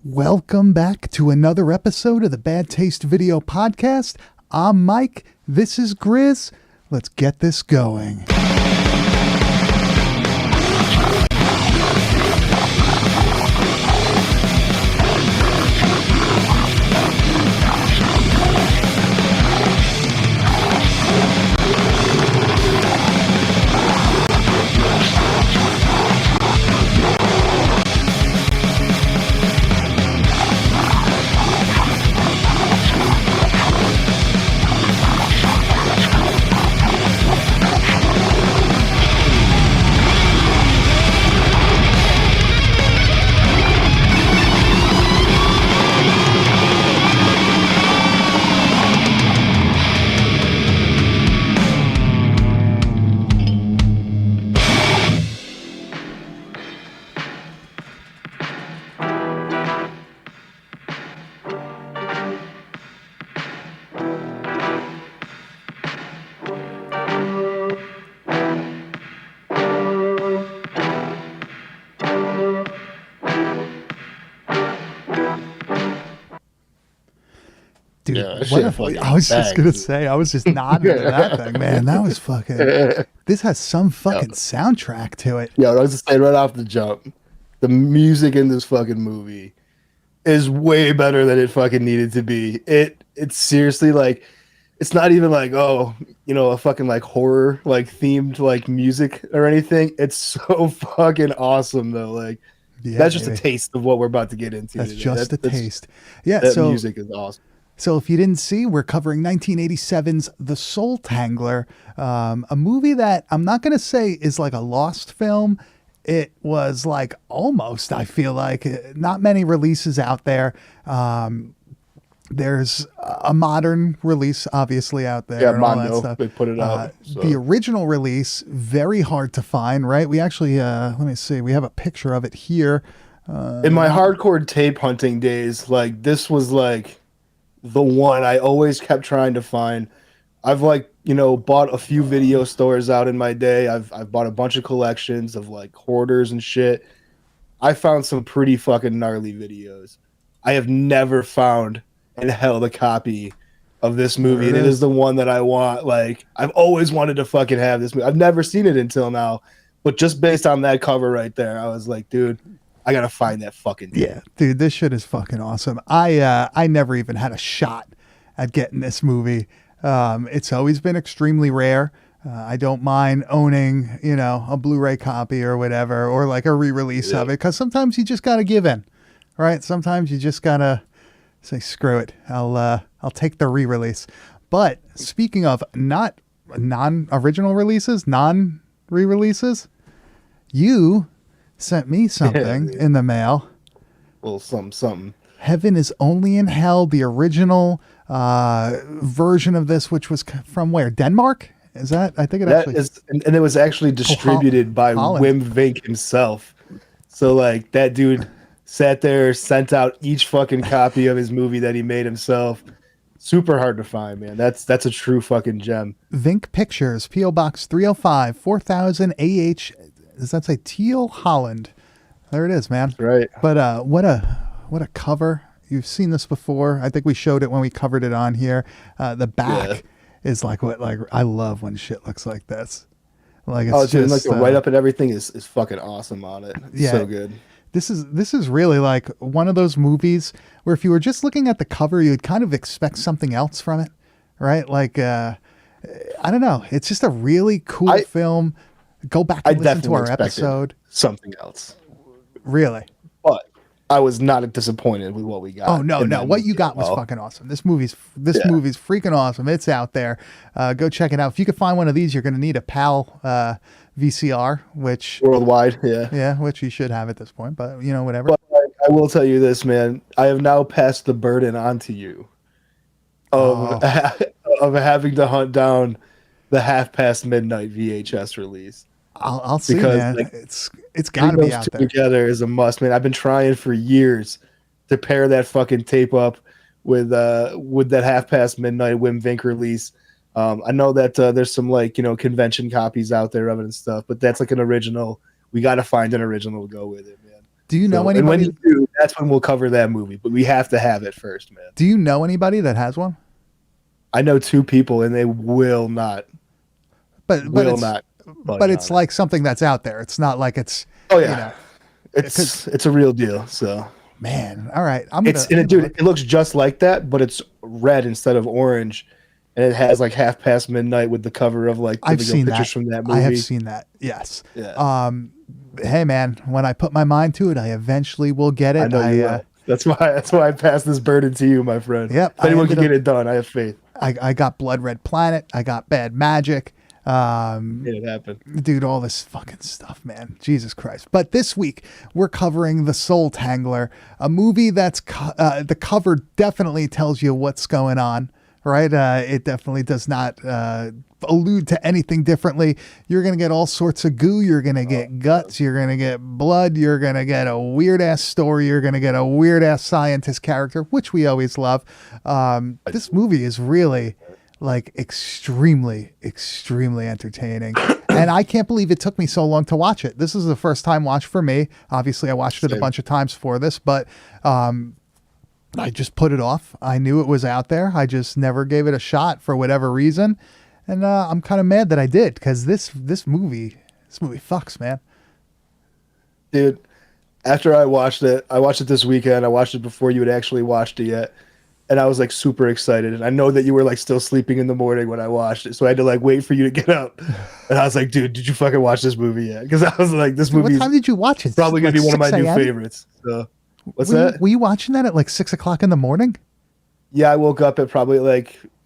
Welcome back to another episode of the Bad Taste Video Podcast. I'm Mike. This is Grizz. Let's get this going. Dude, Yeah, I was just going to say, I was just nodding to that thing, man. That was fucking, this has some fucking soundtrack to it. Yeah, I was just saying right off the jump, the music in this fucking movie is way better than it fucking needed to be. It's seriously like, it's not even like, oh, you know, a fucking like horror like themed like music or anything. It's so fucking awesome though. Like that's just a taste of what we're about to get into. That's today. just a taste. Yeah, that so music is awesome. So if you didn't see, we're covering 1987's The Soultangler, a movie that I'm not going to say is like a lost film. It was like almost, I feel like, not many releases out there. There's a modern release, obviously, out there. Yeah, and all Mondo, that stuff. they put it out. So. The original release, very hard to find, right? We actually, let me see, we have a picture of it here. In my hardcore tape hunting days, like this was like the one I always kept trying to find. I've like, you know, bought a few video stores out in my day. I've bought a bunch of collections of like hoarders and shit. I found some pretty fucking gnarly videos. I have never found and held a copy of this movie, and it is the one that I want. Like, I've always wanted to fucking have this movie. I've never seen it until now, but just based on that cover right there, I was like, dude, I gotta find that fucking thing. Yeah, dude, this shit is fucking awesome. I never even had a shot at getting this movie. It's always been extremely rare. I don't mind owning, you know, a Blu-ray copy or whatever, or like a re-release of it, because sometimes you just gotta give in, right? Sometimes you just gotta say, screw it, I'll take the re-release. But speaking of not non-original releases, non-re-releases, you sent me something in the mail. Well, something. Heaven is Only in Hell, the original version of this, which was from where? Denmark? Is that? I think it that actually is, and it was actually distributed by Holland. Wim Vink himself. So like that dude sat there, sent out each fucking copy of his movie that he made himself. Super hard to find, man. That's a true fucking gem. Vink Pictures, P.O. Box 305, 4000 AH. Does that say Teal, Holland? There it is, man. Right. But what a cover. You've seen this before. I think we showed it when we covered it on here. The back is like I love when shit looks like this. Like it's dude, just like the write-up and everything is fucking awesome on it. It's so good. This is really like one of those movies where if you were just looking at the cover, you'd kind of expect something else from it, right? Like I don't know. It's just a really cool film. Go back and listen to our episode. Something else. Really? But I was not disappointed with what we got. Oh no. What you got was fucking awesome. This movie's freaking awesome. It's out there. Go check it out. If you could find one of these, you're gonna need a PAL VCR, which worldwide, which you should have at this point, but you know, whatever. But I will tell you this, man. I have now passed the burden on to you of having to hunt down the Half Past Midnight VHS release. I'll see, man. Like, it's got to be out there. Together is a must, man. I've been trying for years to pair that fucking tape up with that Half Past Midnight Wim Vink release. I know that there's some like, you know, convention copies out there of it and stuff, but that's like an original. We got to find an original to go with it, man. Do you know So, and when anybody? you do, that's when we'll cover that movie. But we have to have it first, man. Do you know anybody that has one? I know 2 people, and they will not But will not budge it's on it. like something that's out there. It's not like it's Oh you yeah, know. it's a real deal. So Man, all right. I'm it's gonna dude. It looks just like that, but it's red instead of orange, and it has like Half Past Midnight with the cover of like I've seen pictures that. from that movie. I have seen that. Yes. Yeah. Hey man, when I put my mind to it, I eventually will get it. I know you will. That's why I pass this burden to you, my friend. Yep, If anyone can get it done, I have faith. I got Blood Red Planet. I got Bad Magic. Made it happen. Dude, all this fucking stuff, man. Jesus Christ. But this week, we're covering The Soultangler, a movie that's the cover definitely tells you what's going on, right? It definitely does not allude to anything differently. You're going to get all sorts of goo. You're going to get guts. You're going to get blood. You're going to get a weird ass story. You're going to get a weird ass scientist character, which we always love. This movie is really like extremely entertaining, and I can't believe it took me so long to watch it. This is the first time watch for me. Obviously I watched it a bunch of times for this, but I just put it off. I knew it was out there. I just never gave it a shot for whatever reason, and I'm kind of mad that I did, because this movie fucks, man. Dude, after I watched it this weekend. I watched it before you had actually watched it yet. And I was like super excited. And I know that you were like still sleeping in the morning when I watched it. So I had to like wait for you to get up. And I was like, dude, did you fucking watch this movie yet? Because I was like, this movie. What time did you watch it? Probably going to be one of my 6 new a.m.? favorites. So what's that? Were you watching that at like 6 o'clock in the morning? Yeah, I woke up at probably about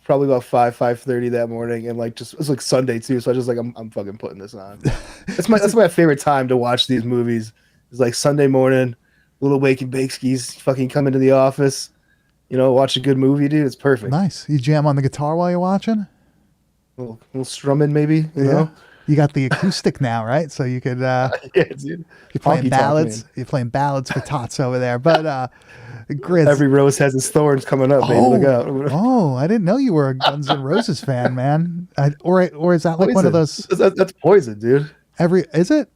5:30 that morning, and like just it was like Sunday too. So I was just like, I'm fucking putting this on. That's my favorite time to watch these movies. It's like Sunday morning, little wake and bake skis, fucking come into the office. You know, watch a good movie, dude. It's perfect. Nice. You jam on the guitar while you're watching? Little strumming, maybe. You know? You got the acoustic now, right? So you could Yeah, dude. you're playing Honky tonk, ballads. man. You're playing ballads for tots over there. But Grizz. Every rose has its thorns coming up, baby. Look out. Oh, I didn't know you were a Guns N' Roses fan, man. Or is that like Poison. one of those? That's Poison, dude. Is it?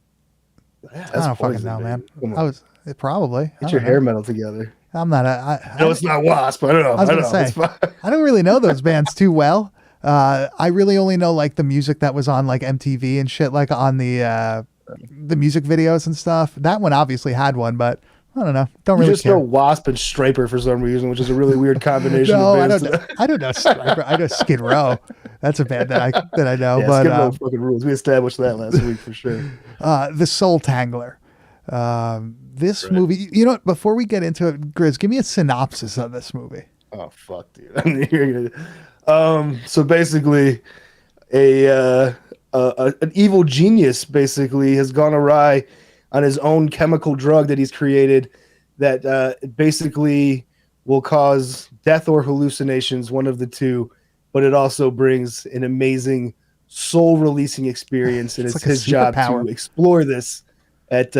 Yeah, I don't fucking Poison, know, baby. man. Come on. It probably. Get your hair metal together. I'm not a. No, it's not Wasp. I don't know. I was gonna say, It's fine. I don't really know those bands too well. I really only know like the music that was on like MTV and shit, like on the music videos and stuff. That one obviously had one, but I don't know. Don't You really just care. know Wasp and Striper for some reason, which is a really weird combination. No, I of don't bands. know. I don't know Striper. I know Skid Row. That's a band that I know. Yeah, but Skid Row fucking rules. We established that last week for sure. The Soultangler. This movie, you know what, before we get into it, Grizz, give me a synopsis of this movie. Oh fuck, dude. You're gonna- so basically, an evil genius basically has gone awry on his own chemical drug that he's created that basically will cause death or hallucinations, one of the two, but it also brings an amazing soul-releasing experience, and it's like a his job superpower. to explore this at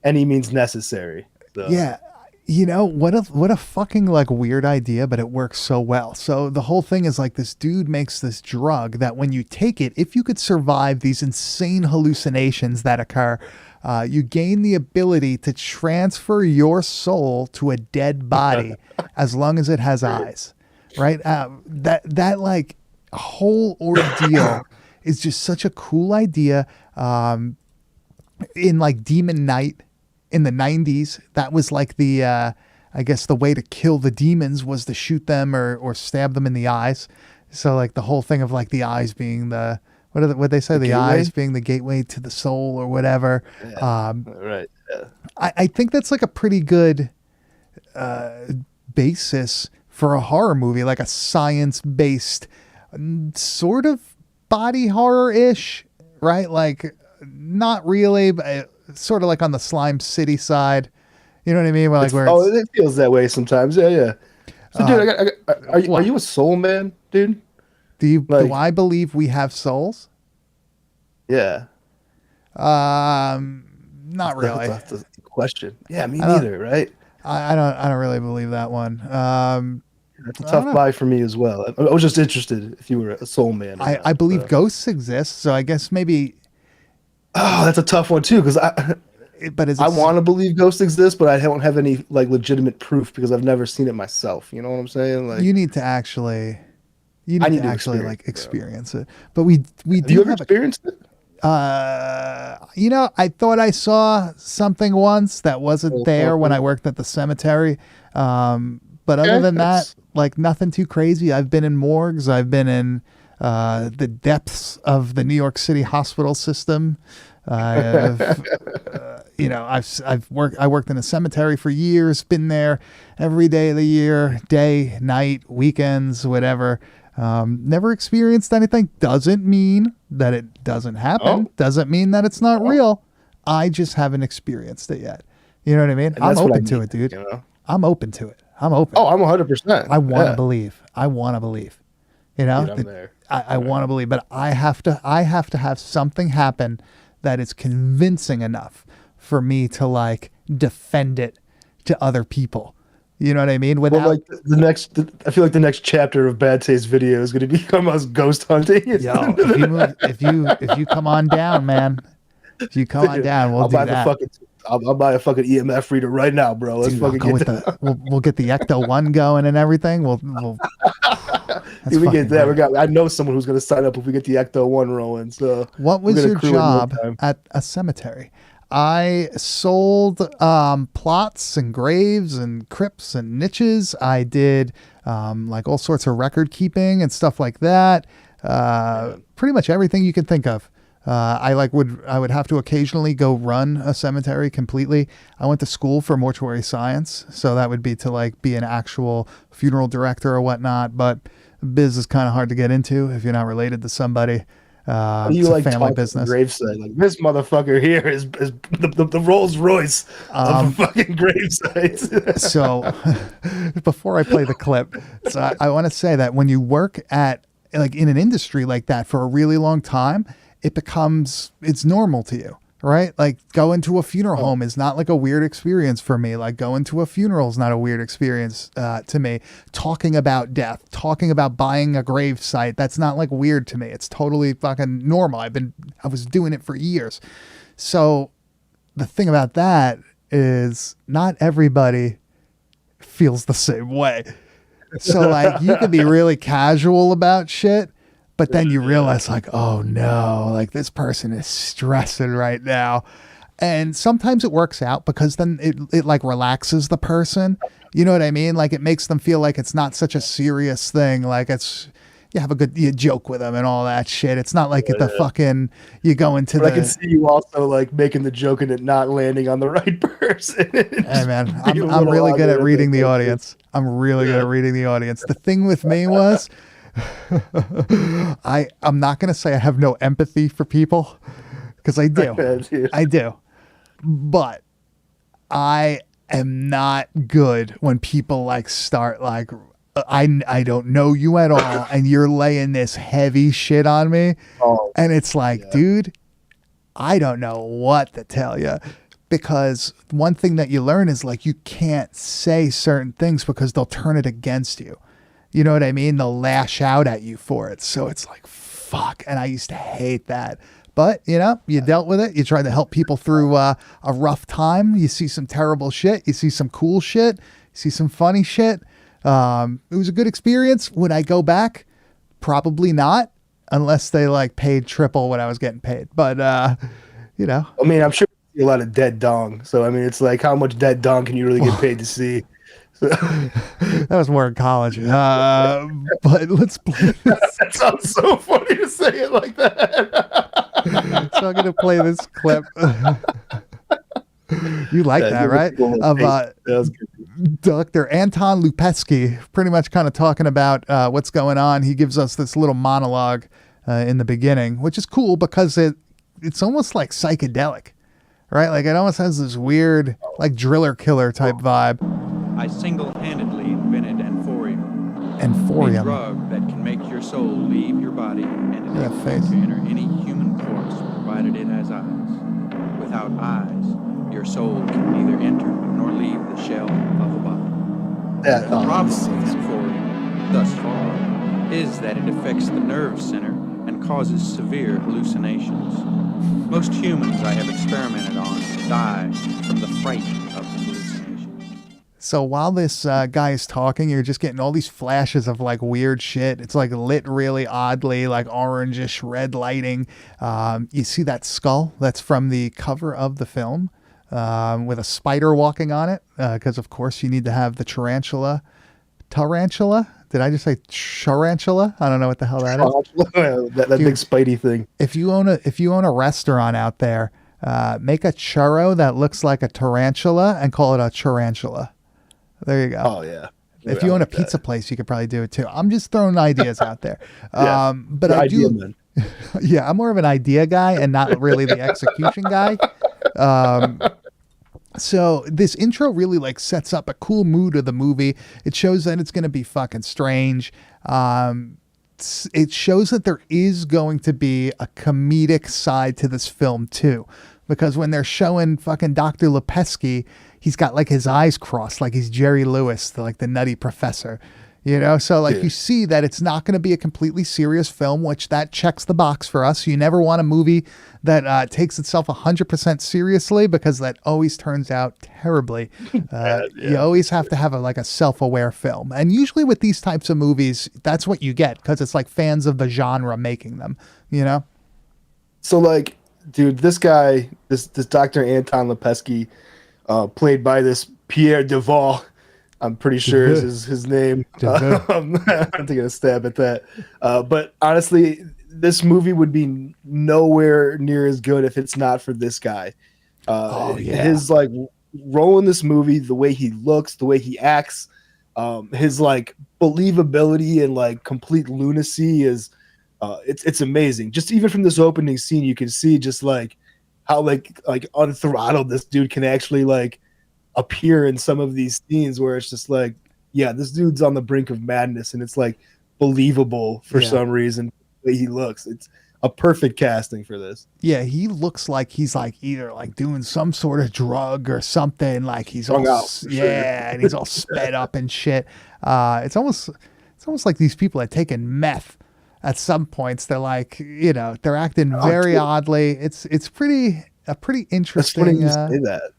any means necessary. So. Yeah. You know, what a fucking like weird idea, but it works so well. So the whole thing is like this dude makes this drug that when you take it, if you could survive these insane hallucinations that occur, you gain the ability to transfer your soul to a dead body as long as it has eyes, right? That like whole ordeal is just such a cool idea. In like Demon Knight in the 90s, that was like the I guess the way to kill the demons was to shoot them or stab them in the eyes. So like the whole thing of like the eyes being the what they say, the eyes being the gateway to the soul or whatever. Yeah. Right. Yeah. I think that's like a pretty good basis for a horror movie, like a science-based sort of body horror-ish, right? Like not really, but sort of like on the Slime City side. You know what I mean? Where it feels that way sometimes. Yeah, yeah. So, dude, are you a soul man, dude? Do I believe we have souls? Yeah. Not really. That's the question. Yeah, me neither. Right? I don't really believe that one. That's a tough buy for me as well. I was just interested if you were a soul man. I believe ghosts exist, so I guess maybe. Oh, that's a tough one too, because But is I it want to believe ghosts exist, but I don't have any like legitimate proof because I've never seen it myself. You know what I'm saying? Like, you need to actually I need to experience like it, bro. experience it. But we Have you do ever have a experienced it? I thought I saw something once that wasn't Oh, there when I fuck. worked at the cemetery. But other Okay, than that, that's like nothing too crazy. I've been in morgues. I've been in the depths of the New York City hospital system. I've I worked in a cemetery for years, been there every day of the year, day, night, weekends, whatever. Never experienced anything. Doesn't mean that it doesn't happen. oh, Doesn't mean that it's not oh, real. I just haven't experienced it yet. You know what I mean? and I'm that's what I open to need. it, dude. You know? I'm open to it. I'm open. Oh, I'm 100%. I want to Yeah, believe. I want to believe. You know, dude, I'm there. I All right. want to believe, but I have to. I have to have something happen that is convincing enough for me to like defend it to other people. You know what I mean? Well, Without like I feel like the next chapter of Bad Taste Video is going to become us ghost hunting. yo, if you move, if you come on down, man, if you come on Dude, down, we'll I'll do buy the that. fucking. I'll buy a fucking EMF reader right now, bro. Let's Dude, I'll fucking go get with down. the. We'll get the Ecto one going and everything. We'll. That's If we fucking get that, we great. got. I know someone who's going to sign up if we get the Ecto One rolling. So What we're was gonna your crew in no job time. at a cemetery? I sold plots and graves and crypts and niches. I did like all sorts of record keeping and stuff like that. Pretty much everything you can think of. I would have to occasionally go run a cemetery completely. I went to school for mortuary science, so that would be to like be an actual funeral director or whatnot. But biz is kind of hard to get into if you're not related to somebody. How do you It's a like family talk to the business. gravesite? Like this motherfucker here is the Rolls Royce of fucking gravesites. So before I play the clip, so I want to say that when you work at like in an industry like that for a really long time, it's normal to you, right? Like going to a funeral Oh, home is not like a weird experience for me. Like going to a funeral is not a weird experience to me. Talking about death, talking about buying a grave site, that's not like weird to me. It's totally fucking normal. I was doing it for years. So the thing about that is not everybody feels the same way. So like you could be really casual about shit, but then you realize like, oh no, like this person is stressing right now. And sometimes it works out because then it like relaxes the person. You know what I mean? Like it makes them feel like it's not such a serious thing. Like you joke with them and all that shit. It's not like the fucking, you go into but I can the, see you also like making the joke and it not landing on the right person. hey Just man, being a I'm little really good at awkward. reading the That's audience. I'm really good yeah. at reading the audience. The thing with me was I'm not gonna say I have no empathy for people because I do. Yeah, dude. I do. But I am not good when people like start like I don't know you at all and you're laying this heavy shit on me Oh, and it's like, yeah. dude, I don't know what to tell you because one thing that you learn is like you can't say certain things because they'll turn it against you. You know what I mean? They'll lash out at you for it. So it's like, fuck. And I used to hate that. But, you know, you dealt with it. You tried to help people through a rough time. You see some terrible shit. You see some cool shit. You see some funny shit. It was a good experience. Would I go back? Probably not, unless they like paid triple what I was getting paid. But, you know, I mean, I'm sure you see a lot of dead dong. So I mean, it's like how much dead dong can you really get paid to see? So, that was more in college. But let's play this. that sounds so funny to say it like that. So I'm going to play this clip. You like that, give the right? people a Of taste. That was good. Dr. Anton Lupetsky, pretty much kind of talking about what's going on. He gives us this little monologue in the beginning, which is cool because it's almost like psychedelic, right? Like it almost has this weird, like driller killer type vibe. I single-handedly invented Amphorium, a Amphorium. drug that can make your soul leave your body and Look at that enable face. you to enter any human corpse, provided it has eyes. Without eyes, your soul can neither enter nor leave the shell of a body. That, The problem this with is- Amphorium, thus far, is that it affects the nerve center and causes severe hallucinations. Most humans I have experimented on die from the fright of the hallucination. So while this guy is talking, you're just getting all these flashes of like weird shit. It's like lit really oddly, like orangish red lighting. You see that skull that's from the cover of the film with a spider walking on it. Because of course you need to have the tarantula. Tarantula? Did I just say tarantula? I don't know what the hell that is. that big spidey thing. If you own a restaurant out there, make a churro that looks like a tarantula and call it a tarantula. There you go. Oh yeah. If you own a pizza place, you could probably do it too. I'm just throwing ideas out there. Yeah, but I idea, do. man. Yeah, I'm more of an idea guy and not really the execution guy. So this intro really like sets up a cool mood of the movie. It shows that it's going to be fucking strange. It shows that there is going to be a comedic side to this film too, because when they're showing fucking Dr. Lepesky, he's got like his eyes crossed, like he's Jerry Lewis, like the nutty professor. You know, so like you see that it's not going to be a completely serious film, which that checks the box for us. You never want a movie that takes itself 100% seriously, because that always turns out terribly. You always have to have a self-aware film. And usually with these types of movies, that's what you get, because it's like fans of the genre making them, you know? So like, dude, this guy, this Dr. Anton Lepesky, played by this Pierre Duval, I'm pretty sure is his name. I'm taking a stab at that. But honestly, this movie would be nowhere near as good if it's not for this guy. His like role in this movie, the way he looks, the way he acts, his like believability and like complete lunacy is it's amazing. Just even from this opening scene, you can see just like how like unthrottled this dude can actually like appear in some of these scenes where it's just like, yeah, this dude's on the brink of madness, and it's like believable for some reason the way he looks. It's a perfect casting for this. Yeah, he looks like he's like either like doing some sort of drug or something, like he's all and he's all sped up and shit. It's almost like these people are taking meth at some points. They're like, you know, they're acting very oddly. It's a pretty interesting. That's funny you say that.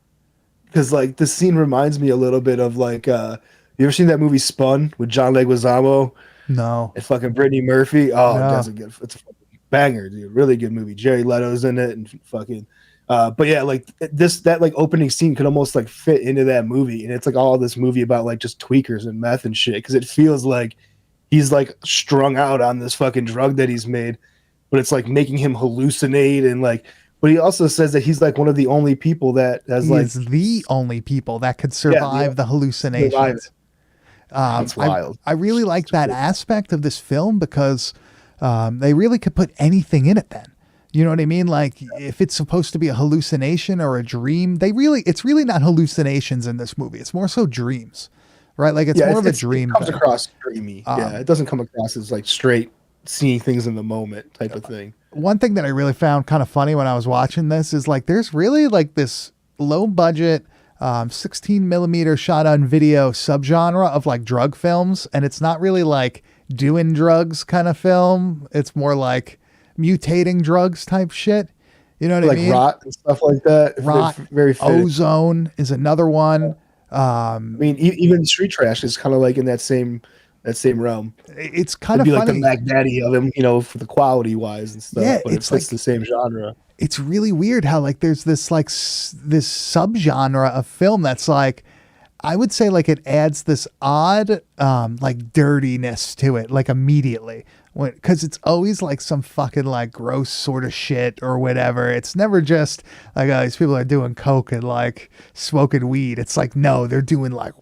Because like this scene reminds me a little bit of like you ever seen that movie Spun with John Leguizamo? No. And fucking Brittany Murphy. Oh, no. It's a fucking banger, dude. Really good movie. Jerry Leto's in it and fucking but yeah, like that like opening scene could almost like fit into that movie, and it's like all this movie about like just tweakers and meth and shit, because it feels like he's like strung out on this fucking drug that he's made, but it's like making him hallucinate. And like, but he also says that he's like one of the only people that has He's the only people that could survive the hallucinations. That's wild. I really like that aspect of this film, because they really could put anything in it then. You know what I mean? Like if it's supposed to be a hallucination or a dream, it's really not hallucinations in this movie. It's more so dreams, right? Like it's more of a dream. It comes across dreamy. It doesn't come across as like straight seeing things in the moment type of thing. One thing that I really found kind of funny when I was watching this is like there's really like this low budget 16 millimeter shot on video subgenre of like drug films, and it's not really like doing drugs kind of film. It's more like mutating drugs type shit. You know what I mean? Like Rot and stuff like that. Rot, very Ozone is another one. I mean, even Street Trash is kind of like in that same realm. It's kind of funny. Like the Mac Daddy of him, you know, for the quality wise and stuff. Yeah, but it's like the same genre. It's really weird how like there's this like this subgenre of film that's like, I would say like it adds this odd like dirtiness to it like immediately, because it's always like some fucking like gross sort of shit or whatever. It's never just like these people are doing coke and like smoking weed. It's like, no, they're doing like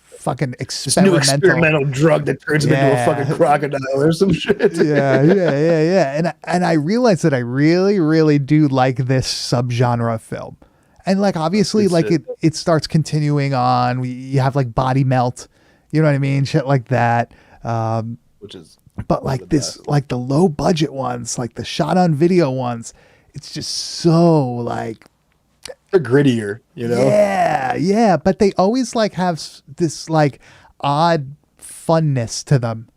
fucking experimental drug that turns him into a fucking crocodile or some shit. Yeah. And I realized that I really, really do like this subgenre of film. And like obviously like it starts continuing on. You have like Body Melt, you know what I mean? Shit like that. Which is but like this best. Like the low budget ones, like the shot on video ones, it's just so like they're grittier, you know? Yeah. But they always like have this like odd funness to them.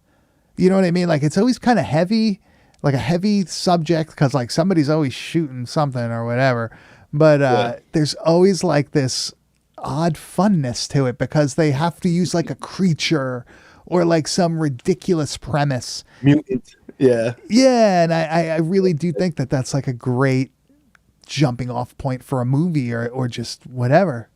You know what I mean? Like it's always kind of heavy. like a heavy subject because like somebody's always shooting something or whatever. But there's always like this odd funness to it because they have to use like a creature or like some ridiculous premise. Mutant. Yeah. Yeah, and I really do think that that's like a great jumping off point for a movie or just whatever.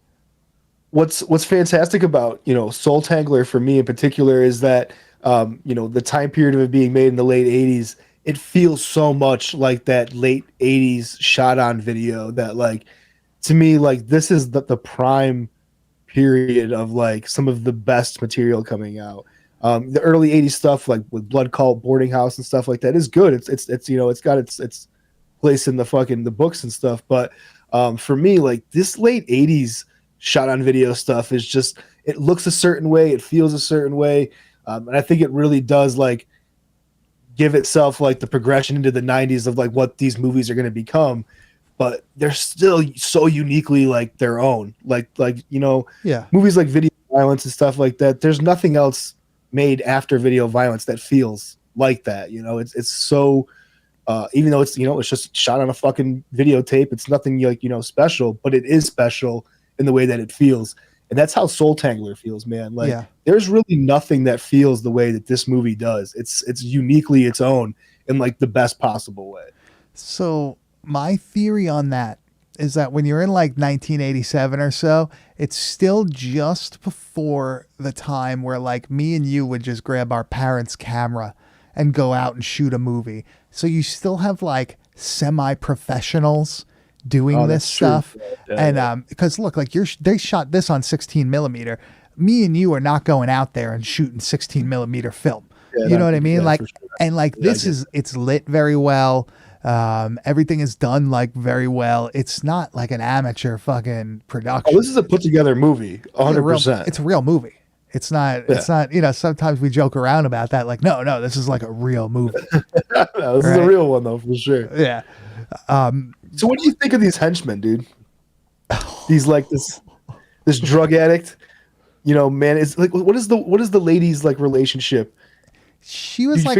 What's fantastic about, Soultangler for me in particular is that the time period of it being made in the late 80s, it feels so much like that late 80s shot on video that like to me like this is the prime period of like some of the best material coming out. The early 80s stuff like with Blood Cult, Boarding House and stuff like that is good. It's got its place in the books and stuff, but for me like this late 80s shot on video stuff is just, it looks a certain way, it feels a certain way, and I think it really does like give itself like the progression into the 90s of like what these movies are going to become, but they're still so uniquely like their own, movies like Video Violence and stuff like that. There's nothing else made after Video Violence that feels like that. It's so even though it's just shot on a fucking videotape, it's nothing like special, but it is special in the way that it feels. And that's how Soultangler feels, man. Like there's really nothing that feels the way that this movie does. It's uniquely its own in like the best possible way. So my theory on that is that when you're in like 1987 or so, it's still just before the time where like me and you would just grab our parents' camera and go out and shoot a movie. So you still have like semi-professionals doing this stuff. And because look, like they shot this on 16 millimeter. Me and you are not going out there and shooting 16 millimeter film. You know what I mean? Like, sure. And like it's lit very well. Everything is done like very well. It's not like an amateur fucking production. Oh, this is a put together movie. 100%. It's a real movie. It's not, sometimes we joke around about that. Like, no, this is like a real movie. This is a real one though, for sure. Yeah. So what do you think of these henchmen, dude? These like this drug addict, man, it's like, what is the lady's like relationship? She was like,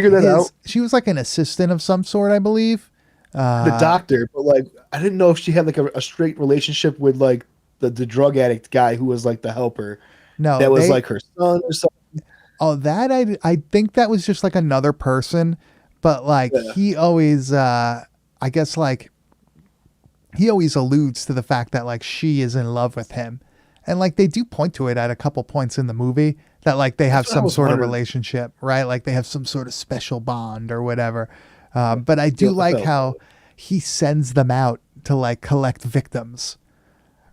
she was like an assistant of some sort, I believe. The doctor, but like, I didn't know if she had like a straight relationship with like the drug addict guy who was like the helper. No, that was like her son or something. Oh, that I think that was just like another person, but like he always, I guess like he always alludes to the fact that like she is in love with him, and like they do point to it at a couple points in the movie that like they have some sort of relationship, right? Like they have some sort of special bond or whatever. But I do like how he sends them out to like collect victims.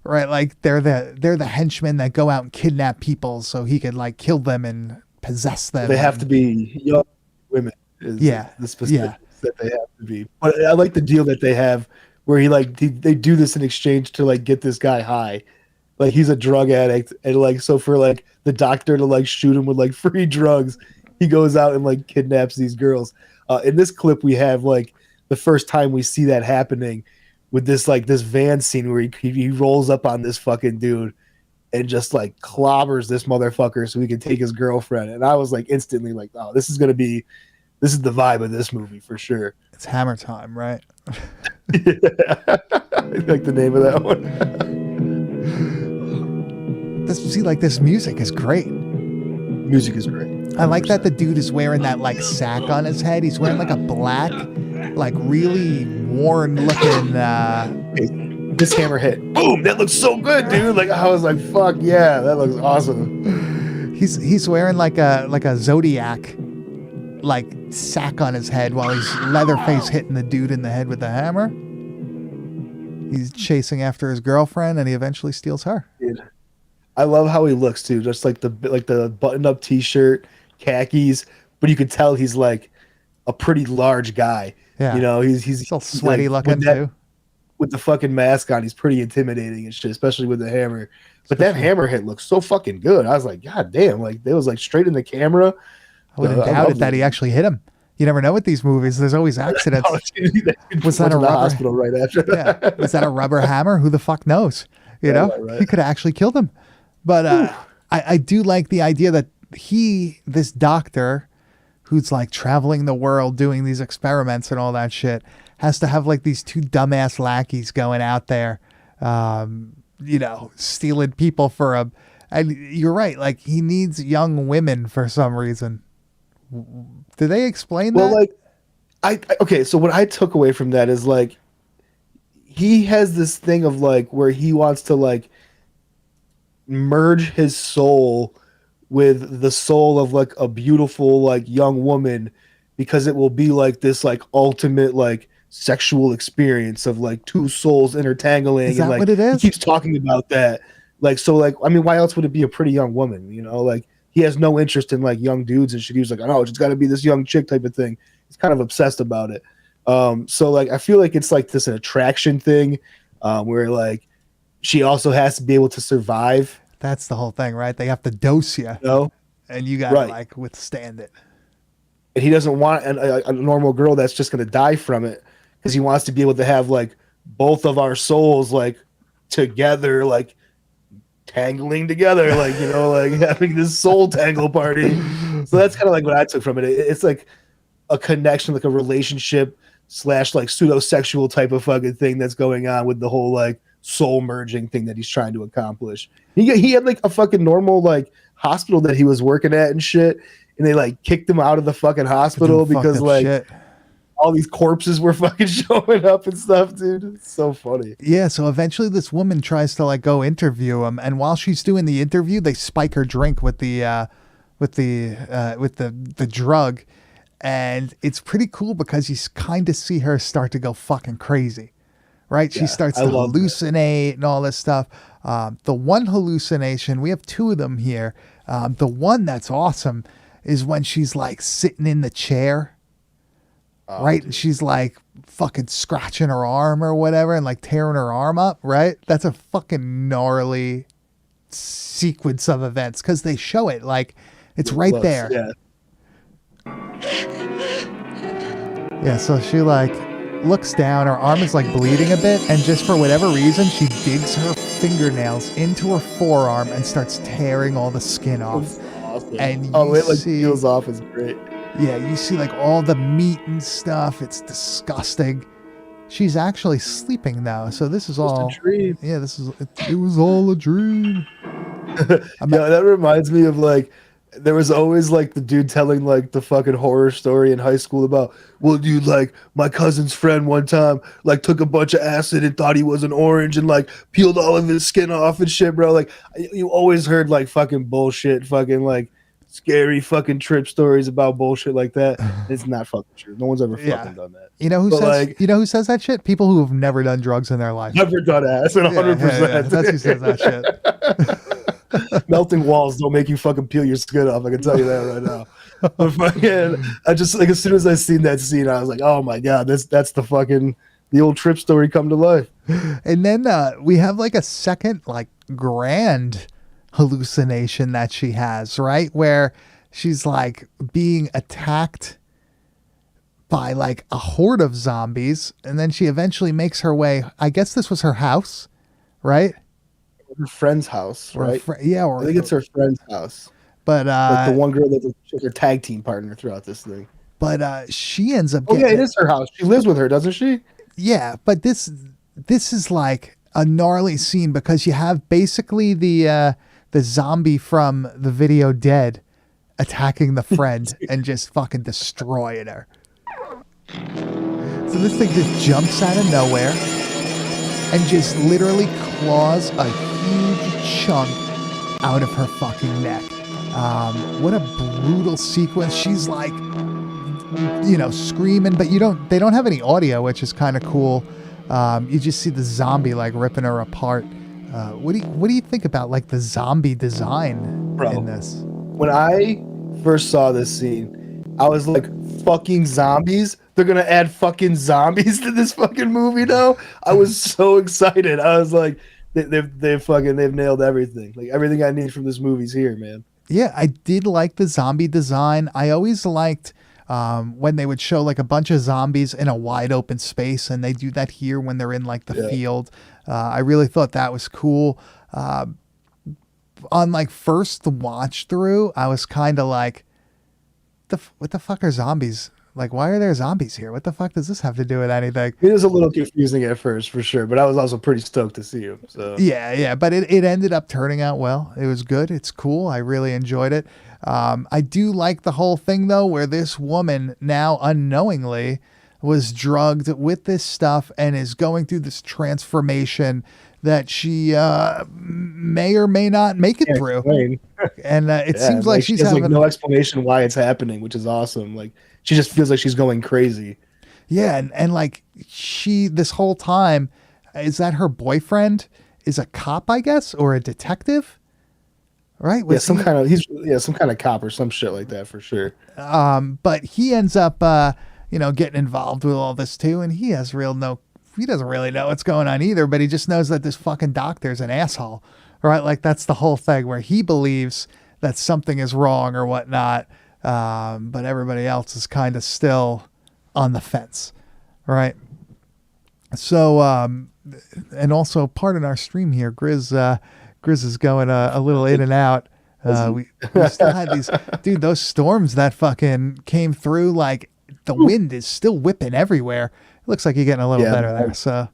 Right, like they're the henchmen that go out and kidnap people so he could like kill them and possess them. They have to be young women. The specifics that they have to be. But I like the deal that they have where they do this in exchange to like get this guy high. Like he's a drug addict, and like so for like the doctor to like shoot him with like free drugs, he goes out and like kidnaps these girls. In this clip, we have like the first time we see that happening. With this like this van scene where he rolls up on this fucking dude and just like clobbers this motherfucker so he can take his girlfriend, and I was like instantly like, oh, this is the vibe of this movie for sure. It's Hammer Time, right? I like the name of that one. This music is great. Music is great. 100%. I like that the dude is wearing that like sack on his head. He's wearing like a black, like really worn looking this hammer hit. Boom, that looks so good, dude. Like I was like, fuck yeah, that looks awesome. He's wearing like a Zodiac like sack on his head while he's Leatherface hitting the dude in the head with the hammer. He's chasing after his girlfriend and he eventually steals her. Dude, I love how he looks too, just like the buttoned up t-shirt, khakis, but you could tell he's like a pretty large guy. Yeah. He's all sweaty like, looking too. With the fucking mask on, he's pretty intimidating and shit, especially with the hammer. But that hammer hit looks so fucking good. I was like, God damn, like it was like straight in the camera. I wouldn't doubt it that he actually hit him. You never know with these movies. There's always accidents. Was that a rubber hospital right after that? Yeah. Was that a rubber hammer? Who the fuck knows? He could have actually killed him. But I do like the idea that this doctor who's like traveling the world doing these experiments and all that shit, has to have like these two dumbass lackeys going out there, stealing people for a. And you're right, like he needs young women for some reason. Do they explain that? Well, like, okay, so what I took away from that is like he has this thing of like where he wants to like merge his soul with the soul of like a beautiful like young woman, because it will be like this like ultimate like sexual experience of like two souls intertangling. Is that and like what it is? he keeps talking about that. Like, so like, I mean, why else would it be a pretty young woman? You know, like he has no interest in like young dudes and shit. He was like, oh, it's got to be this young chick type of thing. He's kind of obsessed about it. So like, I feel like it's like this an attraction thing, where like she also has to be able to survive. That's the whole thing, right? They have to dose you, You know? and you gotta Right. like withstand it. And he doesn't want a normal girl that's just going to die from it, because he wants to be able to have like both of our souls like together, like tangling together, like, you know, like having this soul tangle party. So that's kind of like what I took from it. It's like a connection, like a relationship / like pseudo-sexual type of fucking thing that's going on with the whole like soul merging thing that he's trying to accomplish. He had like a fucking normal like hospital that he was working at and shit, and they like kicked him out of the fucking hospital Doing because fucked up like shit. all these corpses were fucking showing up and stuff, dude. It's so funny. Yeah, so eventually this woman tries to like go interview him, and while she's doing the interview, they spike her drink with the drug, and it's pretty cool because you kind of see her start to go fucking crazy, right? She Yeah, starts I to love that. hallucinate and all this stuff. The one hallucination, we have two of them here. The one that's awesome is when she's like sitting in the chair. Right? And she's like fucking scratching her arm or whatever and like tearing her arm up, right? That's a fucking gnarly sequence of events because they show it like it's right Looks, there. Yeah. Yeah, so she like looks down, her arm is like bleeding a bit, and just for whatever reason, she digs her fingernails into her forearm and starts tearing all the skin off. It's awesome. And oh, you it like see- peels off is great. Yeah, you see like all the meat and stuff. It's disgusting. She's actually sleeping now, so this is all. Just a dream. Yeah, it was all a dream. Yeah, that reminds me of like there was always like the dude telling like the fucking horror story in high school about, well, dude, like my cousin's friend one time like took a bunch of acid and thought he was an orange and like peeled all of his skin off and shit, bro. Like you always heard like fucking bullshit, fucking like scary fucking trip stories about bullshit like that. It's not fucking true. No one's ever fucking Yeah. done that. You know who But, says? like- You know who says that shit? People who have never done drugs in their life. Never done acid, 100%. Yeah, that's who says that shit. Melting walls don't make you fucking peel your skin off. I can tell you that right now. But fucking, I just like as soon as I seen that scene, I was like, oh my god, that's the fucking the old trip story come to life. And then we have like a second like grand hallucination that she has, right? Where she's like being attacked by like a horde of zombies, and then she eventually makes her way. I guess this was her house, right? Her friend's house, Or right? or I think it's her friend's house. but Like the one girl that's her tag team partner throughout this thing. but she ends up Oh yeah, getting it is her house. She lives with her, doesn't she? Yeah, but this is like a gnarly scene because you have basically the zombie from the video Dead attacking the friend and just fucking destroying her. So this thing just jumps out of nowhere and just literally claws a huge chunk out of her fucking neck. What a brutal sequence. She's like, screaming, but they don't have any audio, which is kind of cool. You just see the zombie like ripping her apart. What do you think about like the zombie design Bro. in this? When I first saw this scene, I was like, fucking zombies? They're gonna add fucking zombies to this fucking movie now? I was so excited. I was like, they've nailed everything. Like everything I need from this movie's here, man. Yeah, I did like the zombie design. I always liked when they would show like a bunch of zombies in a wide open space, and they do that here when they're in like the field. I really thought that was cool. On like first watch through, I was kind of like, what the fuck are zombies? Like, why are there zombies here? What the fuck does this have to do with anything? It was a little confusing at first, for sure, but I was also pretty stoked to see him. So Yeah, but it ended up turning out well. It was good. It's cool. I really enjoyed it. I do like the whole thing though, where this woman now unknowingly was drugged with this stuff and is going through this transformation that she may or may not make it through. explain. And it Yeah, seems like she's she has having no explanation why it's happening, which is awesome. Like she just feels like she's going crazy. yeah, and like this whole time is that her boyfriend is a cop, I guess, or a detective, right? Yeah, some kind of cop or some shit like that for sure. But he ends up getting involved with all this too, and he doesn't really know what's going on either, but he just knows that this fucking doctor's an asshole, right? Like that's the whole thing where he believes that something is wrong or whatnot, but everybody else is kind of still on the fence, right? So, and also pardon our stream here, Grizz is going a little in and out. We still had these, dude, those storms that fucking came through, like the wind is still whipping everywhere. It looks like you're getting a little better there. So,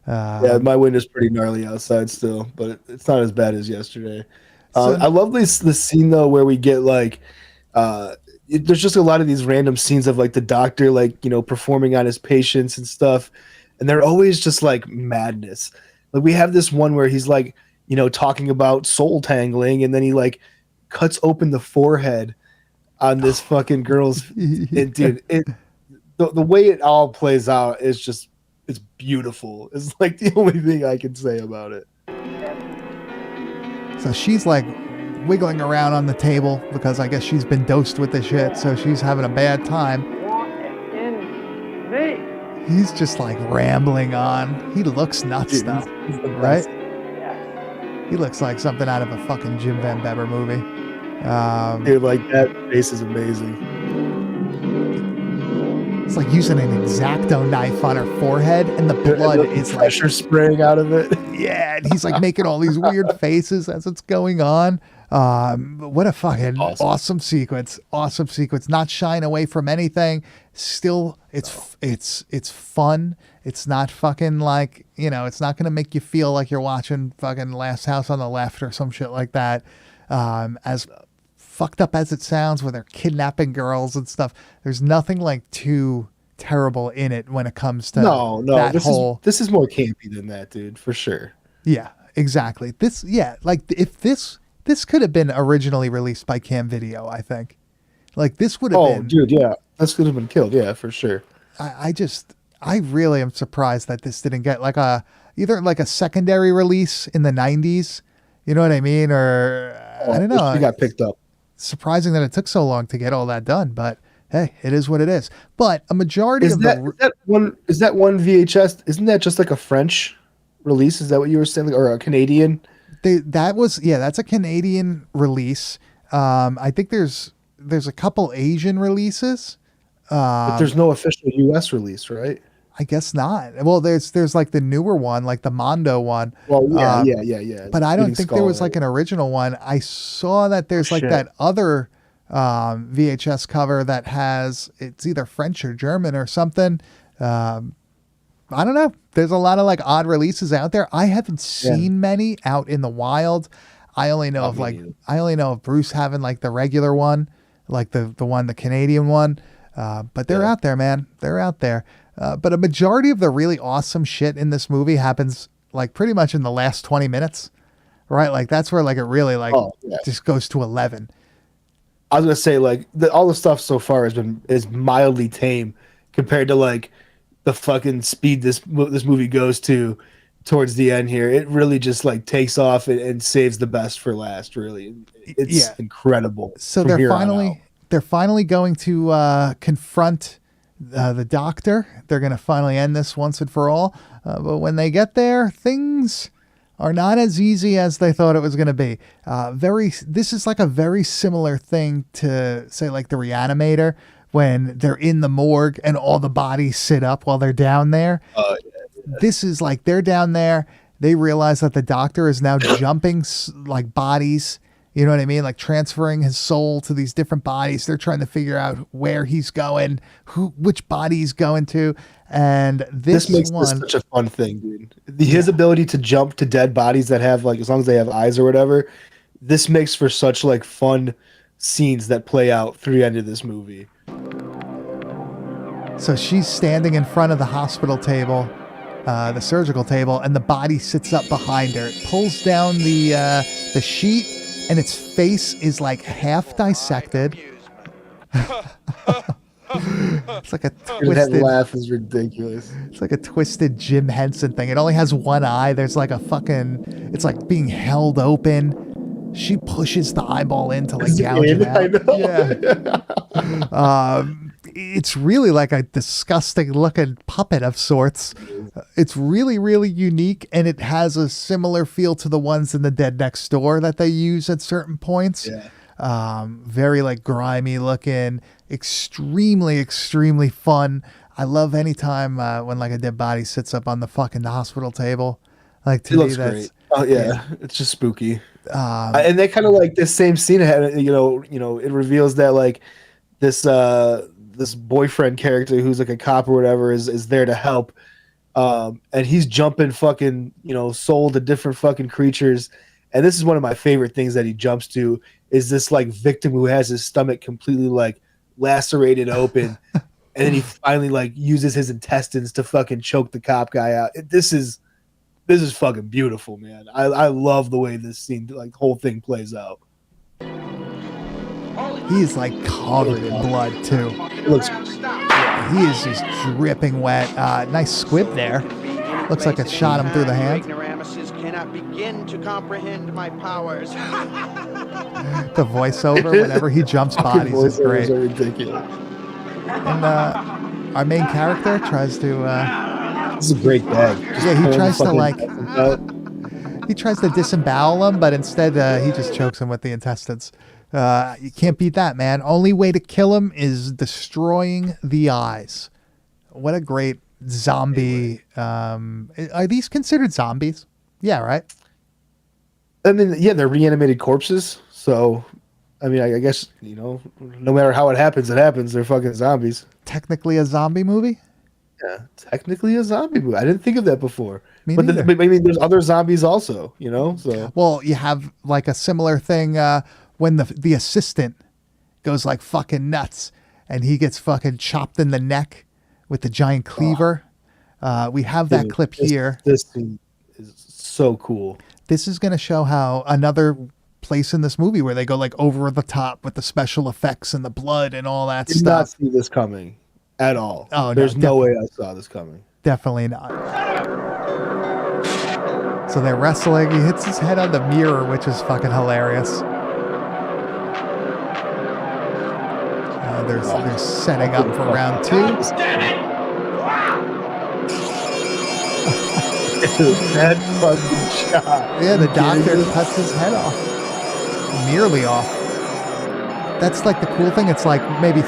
yeah, my wind is pretty gnarly outside still, but it's not as bad as yesterday. So- I love this scene though where we get like, there's just a lot of these random scenes of like the doctor like performing on his patients and stuff, and they're always just like madness. Like we have this one where he's like talking about soul tangling, and then he like cuts open the forehead on this fucking girl's. And dude, the way it all plays out is just it's beautiful. It's like the only thing I can say about it. so she's like wiggling around on the table because I guess she's been dosed with the shit, so she's having a bad time. He's just like rambling on. He looks nuts Dude, though, he's the right? best. He looks like something out of a fucking Jim Van Beber movie. Dude, like that face is amazing. It's like using an X-Acto knife on her forehead, and the blood And the is like, pressure spraying out of it. yeah, and he's like making all these weird faces as it's going on. What a fucking awesome sequence. Awesome sequence. Not shying away from anything. Still, it's fun. It's not fucking like, it's not going to make you feel like you're watching fucking Last House on the Left or some shit like that. As fucked up as it sounds, where they're kidnapping girls and stuff, there's nothing like too terrible in it when it comes to that this is more campy than that, dude, for sure. Yeah, exactly. Like if this could have been originally released by Cam Video, I think. Like this would have been. Dude, yeah, this could have been killed, yeah, for sure. I really am surprised that this didn't get like either like a secondary release in the 90s, you know what I mean, or I don't know. It got picked up. Surprising that it took so long to get all that done, but hey, it is what it is. But a majority Is that one VHS? Isn't that just like a French release? Is that what you were saying, or a Canadian? That's a Canadian release. I think there's a couple Asian releases. But there's no official US release, right? I guess not. Well, there's like the newer one, like the Mondo one. Well, yeah. But I don't think there was like an original one. I saw that there's like that other VHS cover that it's either French or German or something. I don't know. There's a lot of like odd releases out there. I haven't seen many out in the wild. I only know of Bruce having like the regular one, like the Canadian one. But they're out there, man. They're out there. But a majority of the really awesome shit in this movie happens like pretty much in the last 20 minutes, right? Like that's where like it really like just goes to 11. I was gonna say like all the stuff so far is mildly tame compared to like the fucking speed this movie goes to towards the end here. It really just like takes off and saves the best for last. Really, it's incredible. So they're finally going to confront the doctor. They're going to finally end this once and for all. But when they get there, things are not as easy as they thought it was going to be. This is like a very similar thing to say like the Reanimator when they're in the morgue and all the bodies sit up while they're down there. This is like they're down there. They realize that the doctor is now jumping like bodies You know what I mean? Like transferring his soul to these different bodies. They're trying to figure out where he's going, which body he's going to. And this makes one, this such a fun thing, dude. His ability to jump to dead bodies that have like, as long as they have eyes or whatever, this makes for such like fun scenes that play out through the end of this movie. so she's standing in front of the hospital table, the surgical table, and the body sits up behind her. It pulls down the sheet, and its face is like half dissected. It's like a That twisted laugh is ridiculous. It's like a twisted Jim Henson thing. It only has one eye. There's like a fucking, it's like being held open. She pushes the eyeball in to like gouge it out. I know. Yeah. It's really like a disgusting looking puppet of sorts. It's really, really unique, and it has a similar feel to the ones in The Dead Next Door that they use at certain points. Yeah. Very like grimy looking, extremely, extremely fun. I love anytime when like a dead body sits up on the fucking hospital table. Like to It me, looks that's great. Oh yeah, it's just spooky. um, And they kind of like this same scene had, it reveals that like this boyfriend character who's like a cop or whatever is there to help. And he's jumping fucking, soul to different fucking creatures. And this is one of my favorite things that he jumps to is this like victim who has his stomach completely like lacerated open. And then he finally like uses his intestines to fucking choke the cop guy out. This is fucking beautiful, man. I love the way this scene, like whole thing plays out. he's like covered in blood too. It looks He is just dripping wet. Nice squib there. Looks like it shot him through the hand. Ignoramuses cannot begin to comprehend my powers. The voiceover whenever he jumps bodies is great. Are ridiculous. And our main character tries to This is a great bag. yeah, he tries to like he tries to disembowel him, but instead he just chokes him with the intestines. You can't beat that, man. Only way to kill him is destroying the eyes. What a great zombie. Are these considered zombies? Yeah, right? I mean, yeah, they're reanimated corpses. So, I mean, I guess, no matter how it happens, They're fucking zombies. Technically a zombie movie? Yeah, technically a zombie movie. I didn't think of that before. Me But neither. I mean, there's other zombies also, so. Well, you have like a similar thing when the assistant goes like fucking nuts and he gets fucking chopped in the neck with the giant cleaver. We have that Dude, clip here. This thing is so cool. This is going to show how another place in this movie where they go like over the top with the special effects and the blood and all that Did not stuff. see this coming at all. Oh, no, There's no way I saw this coming. Definitely not. So they're wrestling. He hits his head on the mirror, which is fucking hilarious. They're setting up for round two. That fucking shot. Yeah, the doctor cuts his head off. Nearly off. That's like the cool thing. It's like maybe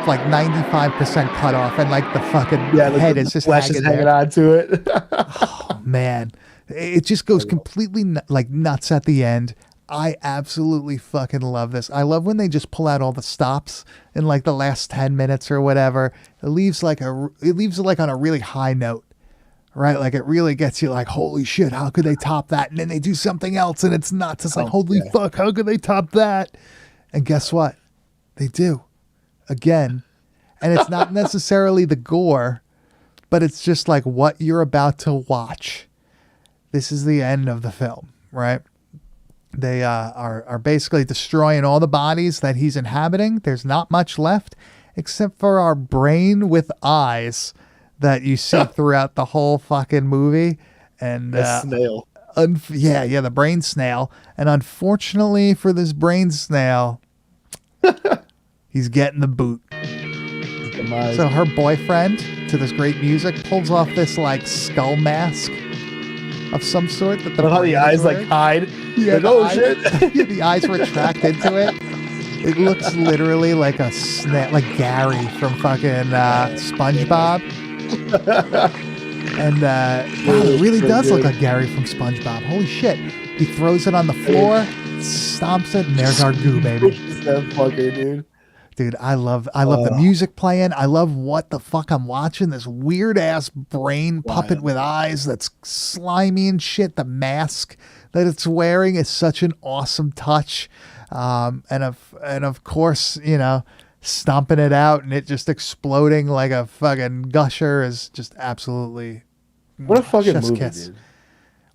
like 95% cut off, and like the fucking head is just flesh hanging is hanging there. on to it. Oh, man. It just goes completely like nuts at the end. I absolutely fucking love this. I love when they just pull out all the stops in like the last 10 minutes or whatever. It leaves it like on a really high note, right? Like it really gets you like, holy shit, how could they top that? And then they do something else and it's nuts. It's like, holy fuck, how could they top that? And guess what? They do again. And it's not necessarily the gore, but it's just like what you're about to watch. This is the end of the film, right? They are basically destroying all the bodies that he's inhabiting. There's not much left except for our brain with eyes that you see throughout the whole fucking movie. And The snail. yeah, the brain snail. And unfortunately for this brain snail, he's getting the boot. So her boyfriend, to this great music, pulls off this like skull mask of some sort that How the brain eyes is like wearing. hide. Yeah, Like, the oh eyes- shit. yeah, the eyes retract into it. It looks literally like a snail, like Gary from fucking SpongeBob. And wow, it really does look like Gary from SpongeBob. Holy shit. He throws it on the floor. stomps it, and there's our goo, baby. That fucker, dude. Dude, I love the music playing. I love what the fuck I'm watching. This weird ass brain puppet with eyes that's slimy and shit. The mask that it's wearing is such an awesome touch. And of course, you know, stomping it out and it just exploding like a fucking gusher is just absolutely what a fucking chef's movie, kiss. dude.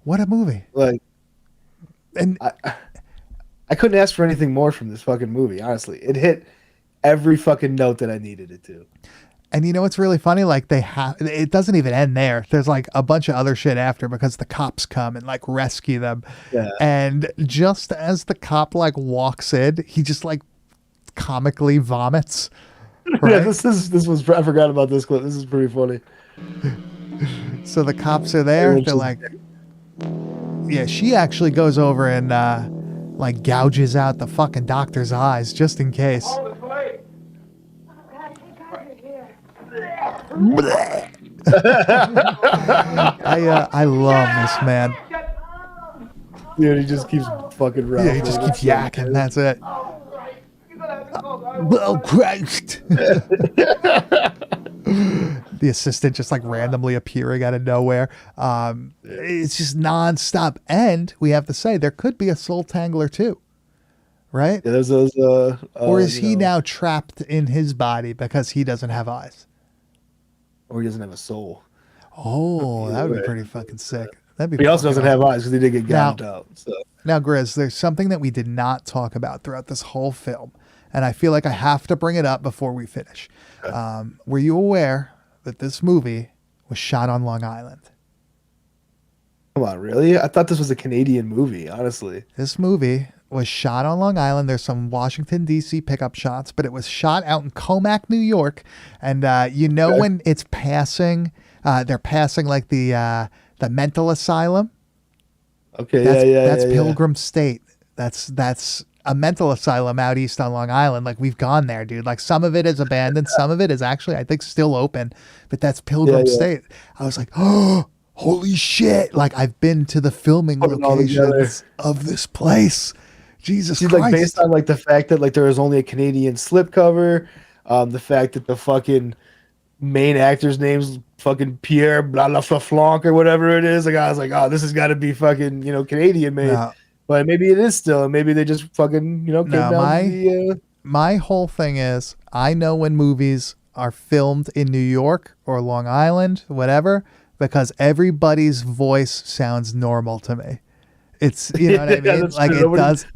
What a movie. Like, and I couldn't ask for anything more from this fucking movie, honestly. It hit every fucking note that I needed it to. And you know what's really funny? Like it doesn't even end there. There's like a bunch of other shit after because the cops come and like rescue them. Yeah. And just as the cop like walks in, he just like comically vomits. Right? Yeah, this was I forgot about this clip. This is pretty funny. So the cops are there. They're like, yeah, she actually goes over and like gouges out the fucking doctor's eyes just in case. I love this man. Dude, he just keeps fucking running. Yeah, he just keeps yakking. That's it. Oh Christ! The assistant just like randomly appearing out of nowhere. It's just nonstop. And we have to say there could be a Soultangler too, right? Yeah, there's those. Or is he now trapped in his body because he doesn't have eyes? Or he doesn't have a soul. Oh, that would be pretty fucking sick. That'd be. But he also doesn't have eyes because he did get gouged out. So. Now, Grizz, there's something that we did not talk about throughout this whole film, and I feel like I have to bring it up before we finish. Okay. Were you aware that this movie was shot on Long Island? Come on, really? I thought this was a Canadian movie, honestly. This movie was shot on Long Island. There's some Washington, D.C. pickup shots, but it was shot out in Comac, New York. And when it's passing, they're passing like the mental asylum. Okay, that's Pilgrim State. That's a mental asylum out east on Long Island. Like, we've gone there, dude. Like, some of it is abandoned, some of it is actually, I think, still open. But that's Pilgrim State. I was like, oh, holy shit! Like, I've been to the filming locations of this place. Jesus Christ! Like, based on like the fact that like there was only a Canadian slipcover, the fact that the fucking main actor's name's fucking Pierre blah blah Flanc or whatever it is. Like, I was like, oh, this has got to be fucking Canadian made. No. But maybe it is still, and maybe they just fucking came down my whole thing is, I know when movies are filmed in New York or Long Island, whatever, because everybody's voice sounds normal to me. It's, you know what I mean? Like,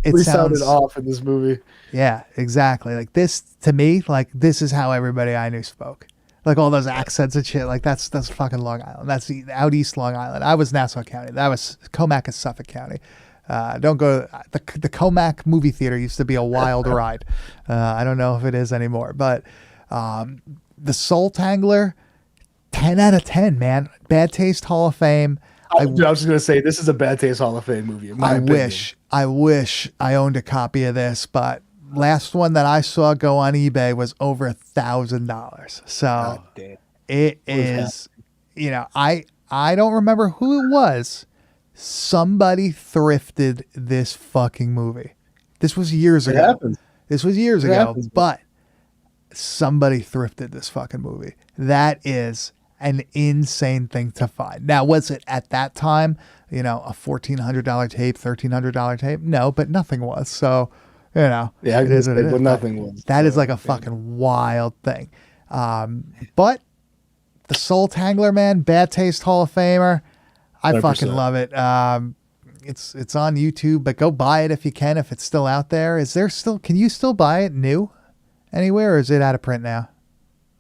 it sounded off in this movie. Yeah, exactly. Like, this, to me, like, this is how everybody I knew spoke. Like, all those accents and shit. Like, that's fucking Long Island. That's out east Long Island. I was Nassau County. That was Comac is Suffolk County. Don't go. The Comac movie theater used to be a wild ride. I don't know if it is anymore, but the Soultangler, 10 out of 10, man. Bad Taste Hall of Fame. I was just gonna say, this is a Bad Taste Hall of Fame movie. In my opinion. I wish I owned a copy of this, but last one that I saw go on eBay was over $1,000. So it is. I don't remember who it was. Somebody thrifted this fucking movie. This was years ago. Happens. This was years ago, but somebody thrifted this fucking movie. That is an insane thing to find. Now, was it at that time, a $1,400 tape, $1,300 tape? No, but nothing was. So, yeah, it is what it is. But nothing was. That is like a fucking wild thing. But the Soultangler, man, Bad Taste Hall of Famer. I 100%. Fucking love it. It's on YouTube, but go buy it if you can, if it's still out there. Can you still buy it new anywhere, or is it out of print now?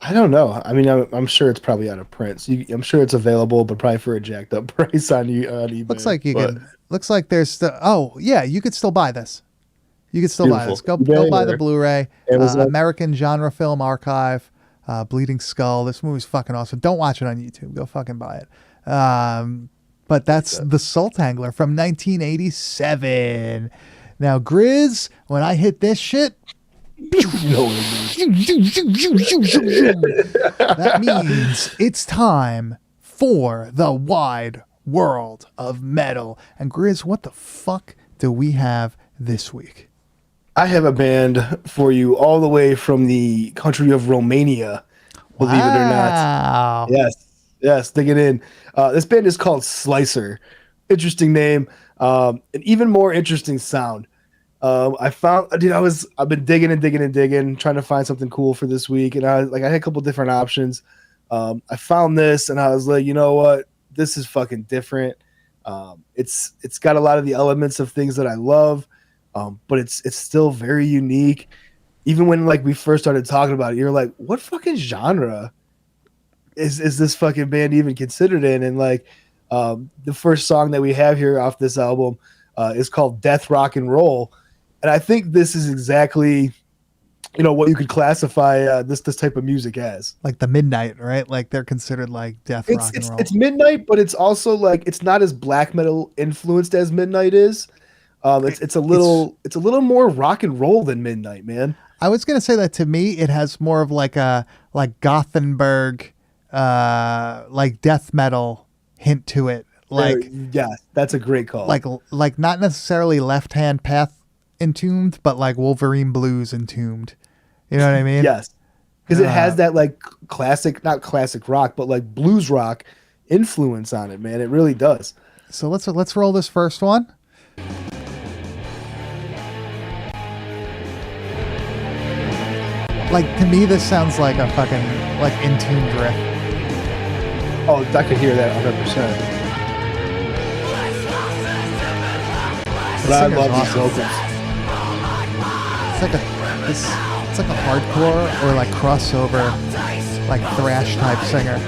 I don't know. I mean, I'm sure it's probably out of print. So I'm sure it's available, but probably for a jacked up price on eBay. Looks like looks like there's still. Oh yeah, you could still buy this. You could still buy this. Go buy the Blu-ray. American Genre Film Archive, Bleeding Skull. This movie's fucking awesome. Don't watch it on YouTube. Go fucking buy it. But that's the Soultangler from 1987. Now, Grizz, when I hit this shit, that means it's time for the wide world of metal. And Grizz, what the fuck do we have this week? I have a band for you all the way from the country of Romania, believe it or not. Wow. Yes, dig it in. This band is called Slicer. Interesting name, an even more interesting sound. I found, dude, I've been digging and digging and digging, trying to find something cool for this week, and I had a couple different options. I found this, and I was like, you know what, this is fucking different. It's got a lot of the elements of things that I love, but it's still very unique. Even when like we first started talking about it, you're like, what fucking genre is this fucking band even considered in? And like, the first song that we have here off this album is called Death Rock and Roll. And I think this is exactly, what you could classify this type of music as. Like the Midnight, right? Like they're considered like death rock and roll. It's Midnight, but it's also like, it's not as black metal influenced as Midnight is. It's a little more rock and roll than Midnight, man. I was gonna say that to me, it has more of like Gothenburg, like death metal hint to it. Like, yeah, that's a great call. Like not necessarily Left Hand Path entombed, but like Wolverine Blues entombed. You know what I mean? Yes, because it has that like classic, not classic rock, but like blues rock influence on it, man. It really does. So let's roll this first one. Like, to me, this sounds like a fucking, like, Entombed riff. Oh, I could hear that 100%. But I love these vocals. It's like a hardcore or, like, crossover, like, thrash type singer.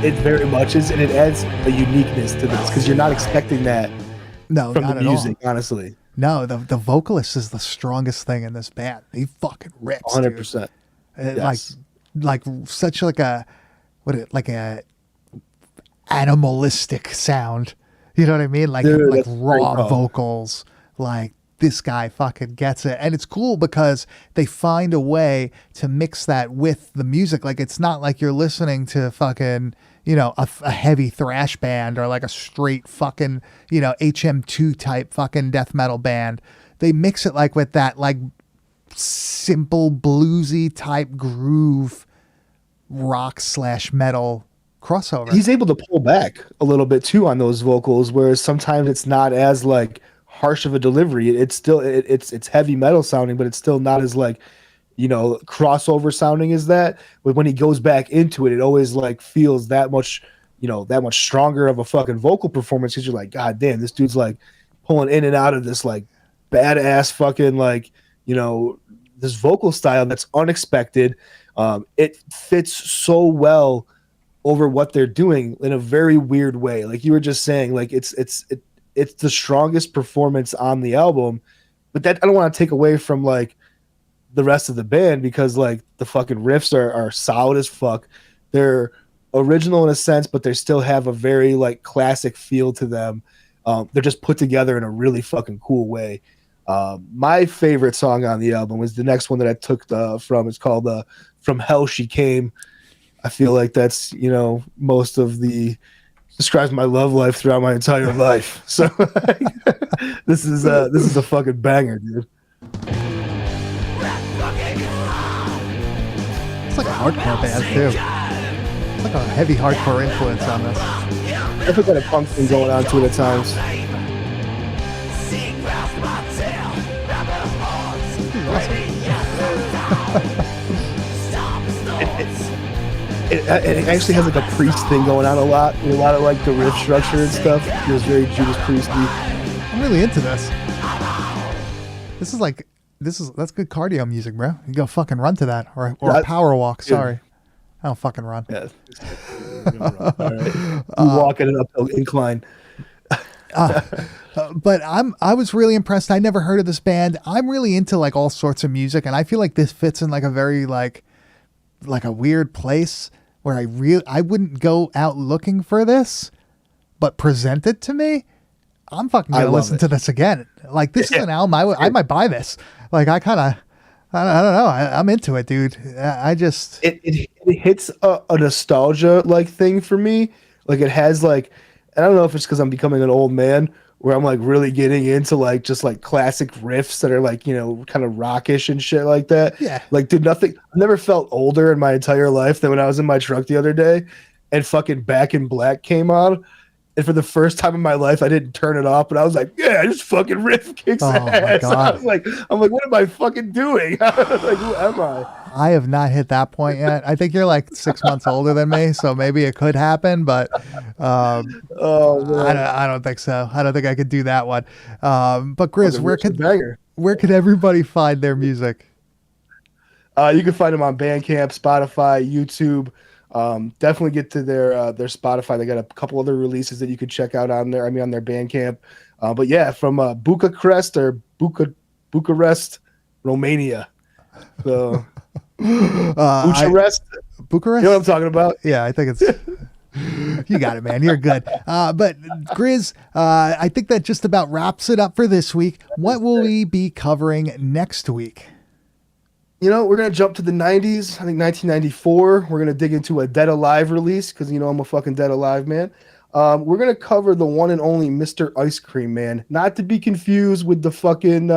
It very much is, and it adds a uniqueness to this, because you're not expecting that from the music, all. honestly. No, the vocalist is the strongest thing in this band. He fucking rips, 100%. Yes. Like such like a animalistic sound. You know what I mean? Like, dude, like raw vocals. Like, this guy fucking gets it. And it's cool because they find a way to mix that with the music. Like, it's not like you're listening to fucking, a heavy thrash band or like a straight fucking, HM2 type fucking death metal band. They mix it like with that like simple bluesy type groove rock / metal crossover. He's able to pull back a little bit too on those vocals, whereas sometimes it's not as like harsh of a delivery. It's still it's heavy metal sounding, but it's still not as like crossover sounding as that. But when he goes back into it, it always like feels that much stronger of a fucking vocal performance, because you're like, God damn, this dude's like pulling in and out of this like badass fucking like this vocal style that's unexpected. It fits so well over what they're doing in a very weird way. Like you were just saying, like it's the strongest performance on the album, but that I don't want to take away from like the rest of the band, because like the fucking riffs are solid as fuck. They're original in a sense, but they still have a very like classic feel to them. They're just put together in a really fucking cool way. My favorite song on the album was the next one that I took from. It's called From Hell She Came. I feel like that's most of the describes my love life throughout my entire life. So this is a fucking banger, dude. It's like a hardcore band too. It's like a heavy hardcore influence on this. I've got a punk thing going on to it at times. It actually has like a Priest thing going on a lot of like the riff structure and stuff. It feels very Judas Priesty. I'm really into this. That's good cardio music, bro. You go fucking run to that or a power walk. Sorry, I don't fucking run. Yeah, all right. You walk at an uphill incline. But I was really impressed. I never heard of this band. I'm really into like all sorts of music, and I feel like this fits in like a very like a weird place where I wouldn't go out looking for this, but present it to me. I'm fucking gonna listen to this again. Like, this is an album I might buy this. Like, I don't know. I'm into it, dude. I just it hits a nostalgia like thing for me. Like, it has like, I don't know if it's because I'm becoming an old man, where I'm like really getting into like just like classic riffs that are like, you know, kind of rockish and shit like that. Yeah. Like did nothing. I never felt older in my entire life than when I was in my truck the other day and fucking Back in Black came on. And for the first time in my life, I didn't turn it off, but I was like, yeah, this fucking riff kicks ass. I was like, what am I fucking doing? Like, who am I? I have not hit that point yet. I think you're like 6 months older than me, so maybe it could happen, but Oh, man. I don't think so. I don't think I could do that one. But Grizz, Banger. where could everybody find their music? You can find them on Bandcamp, Spotify, YouTube. Definitely get to their Spotify. They got a couple other releases that you could check out on there. I mean, on their Bandcamp. But yeah, from Bucharest, Bucharest, Romania. So Bucharest. Bucharest. You know what I'm talking about? Yeah, I think it's. You got it, man. You're good. But Grizz, I think that just about wraps it up for this week. What will we be covering next week? You know, we're going to jump to the 90s. I think 1994. We're going to dig into a Dead Alive release because, you know, I'm a fucking Dead Alive man. We're going to cover the one and only Mr. Ice Cream Man. Not to be confused with the fucking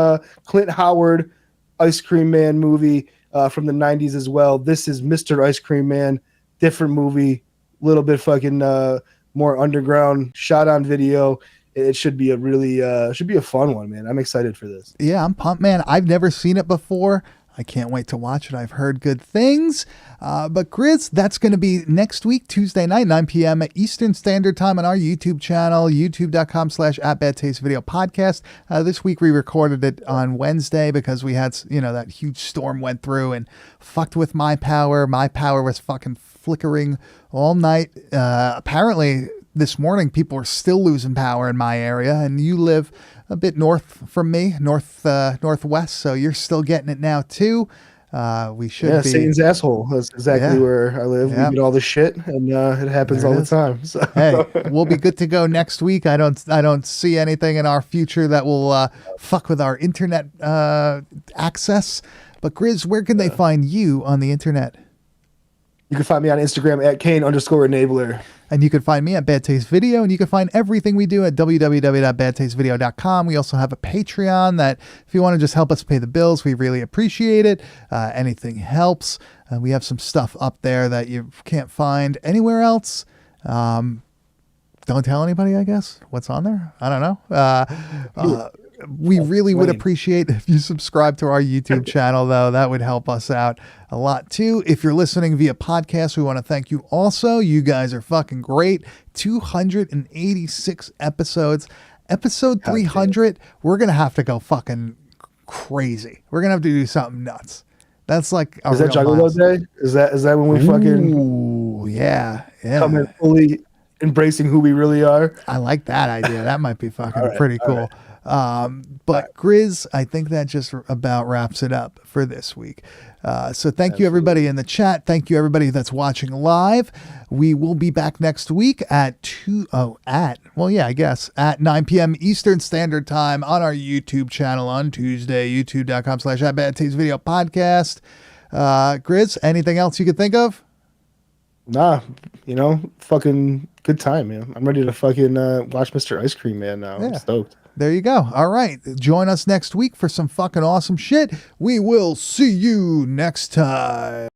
Clint Howard Ice Cream Man movie from the 90s as well. This is Mr. Ice Cream Man. Different movie. A little bit fucking more underground. Shot on video. It should be a really should be a fun one, man. I'm excited for this. Yeah, I'm pumped, man. I've never seen it before. I can't wait to watch it. I've heard good things. But Grizz, that's going to be next week, Tuesday night, 9 p.m. Eastern Standard Time on our YouTube channel, youtube.com/@BadTasteVideoPodcast. This week we recorded it on Wednesday because we had, you know, that huge storm went through and fucked with my power. My power was fucking flickering all night. Apparently this morning people are still losing power in my area, and you live a bit north from me, northwest, so you're still getting it now too. We should be Satan's asshole. That's exactly where I live. Yep. We get all the shit, and it happens all the time. So. Hey, we'll be good to go next week. I don't see anything in our future that will fuck with our internet access. But Grizz, where can they find you on the internet? You can find me on Instagram at Kane_enabler. And you can find me at Bad Taste Video, and you can find everything we do at www.badtastevideo.com. We also have a Patreon that if you want to just help us pay the bills, we really appreciate it. Anything helps. We have some stuff up there that you can't find anywhere else. Don't tell anybody, I guess, what's on there. I don't know. We really would appreciate if you subscribe to our YouTube channel, though. That would help us out a lot, too. If you're listening via podcast, we want to thank you also. You guys are fucking great. 286 episodes. Episode 300, we're going to have to go fucking crazy. We're going to have to do something nuts. That's like a Is that Juggalo Day? Is that when we fucking... Ooh, yeah. Come in fully embracing who we really are? I like that idea. That might be fucking pretty cool. But Grizz, I think that just about wraps it up for this week. So thank you everybody in the chat. Thank you everybody that's watching live. We will be back next week at 9 p.m. Eastern Standard Time on our YouTube channel on Tuesday, youtube.com/@BadTasteVideoPodcast. Grizz, anything else you could think of? Nah, you know, fucking good time, man. I'm ready to fucking watch Mr. Ice Cream Man now. I'm stoked. There you go. All right. Join us next week for some fucking awesome shit. We will see you next time.